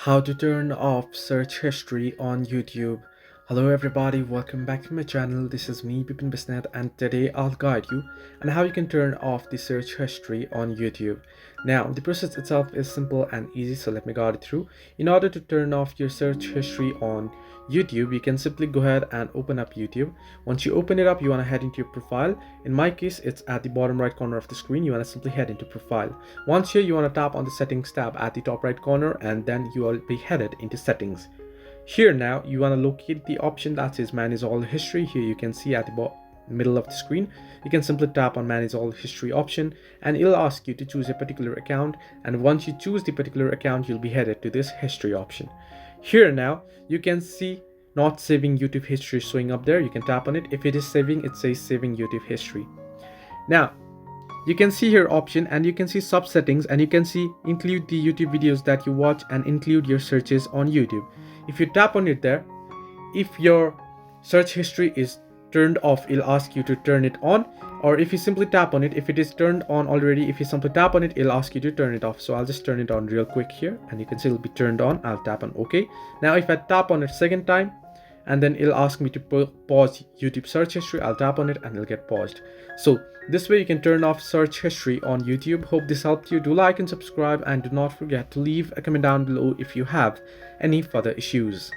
How to turn off search history on YouTube. Hello everybody, welcome back to my channel. This is me Bipin Bisnet, and today I'll guide you on how you can turn off the search history on YouTube. Now the process itself is simple and easy, so let me guide it through. In order to turn off your search history on YouTube, you can simply go ahead and open up YouTube. Once you open it up, you want to head into your profile. In my case, it's at the bottom right corner of the screen. You want to simply head into profile. Once here, you want to tap on the settings tab at the top right corner, and then you will be headed into settings. Here now, you want to locate the option that says manage all history. Here you can see at the middle of the screen, you can simply tap on manage all history option, and it'll ask you to choose a particular account. And once you choose the particular account, you'll be headed to this history option. Here now, you can see not saving YouTube history showing up there. You can tap on it. If it is saving, it says saving YouTube history. Now you can see here option, and you can see sub settings, and you can see include the YouTube videos that you watch and include your searches on YouTube. If you tap on it there, if your search history is turned off, it'll ask you to turn it on, or if you simply tap on it, if it is turned on already, if you simply tap on it, it'll ask you to turn it off. So I'll just turn it on real quick here, and you can see it'll be turned on. I'll tap on OK. Now if I tap on it second time, and then it'll ask me to pause YouTube search history, I'll tap on it and it'll get paused. So this way you can turn off search history on YouTube. Hope this helped you. Do like and subscribe, and do not forget to leave a comment down below if you have any further issues.